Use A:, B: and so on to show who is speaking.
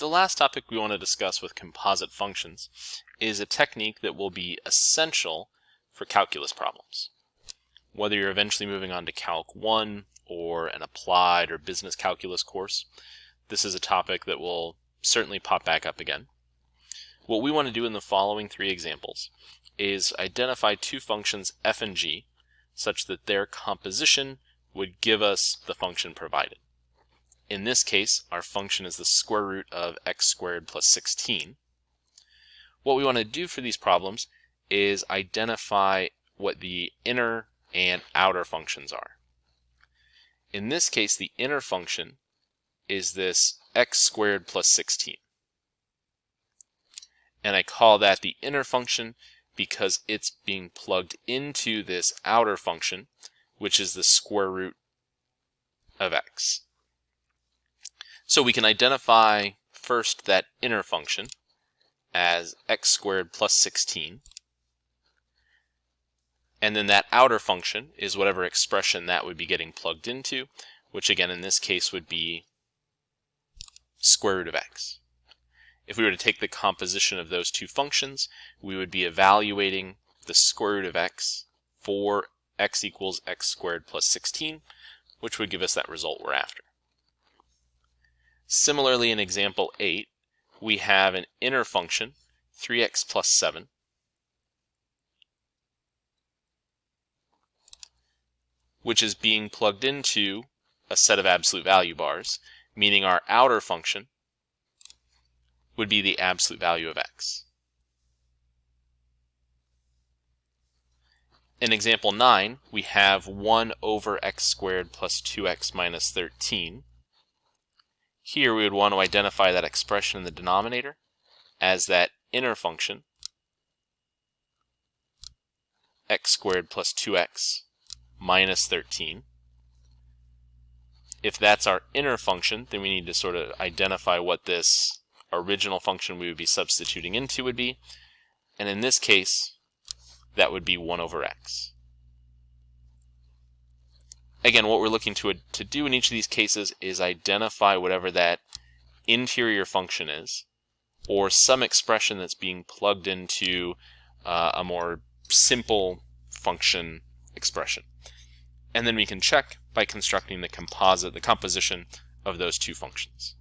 A: The last topic we want to discuss with composite functions is a technique that will be essential for calculus problems. Whether you're eventually moving on to Calc 1 or an applied or business calculus course, this is a topic that will certainly pop back up again. What we want to do in the following three examples is identify two functions f and g such that their composition would give us the function provided. In this case, our function is the square root of x squared plus 16. What we want to do for these problems is identify what the inner and outer functions are. In this case, the inner function is this x squared plus 16. And I call that the inner function because it's being plugged into this outer function, which is the square root of x. So we can identify first that inner function as x squared plus 16. And then that outer function is whatever expression that would be getting plugged into, which again in this case would be square root of x. If we were to take the composition of those two functions, we would be evaluating the square root of x for x equals x squared plus 16, which would give us that result we're after. Similarly, in example 8, we have an inner function, 3x plus 7, which is being plugged into a set of absolute value bars, meaning our outer function would be the absolute value of x. In example 9, we have 1 over x squared plus 2x minus 13. Here we would want to identify that expression in the denominator as that inner function, x squared plus 2x minus 13. If that's our inner function, then we need to sort of identify what this original function we would be substituting into would be. And in this case, that would be 1 over x. Again, what we're looking to do in each of these cases is identify whatever that interior function is, or some expression that's being plugged into a more simple function expression. And then we can check by constructing the composition of those two functions.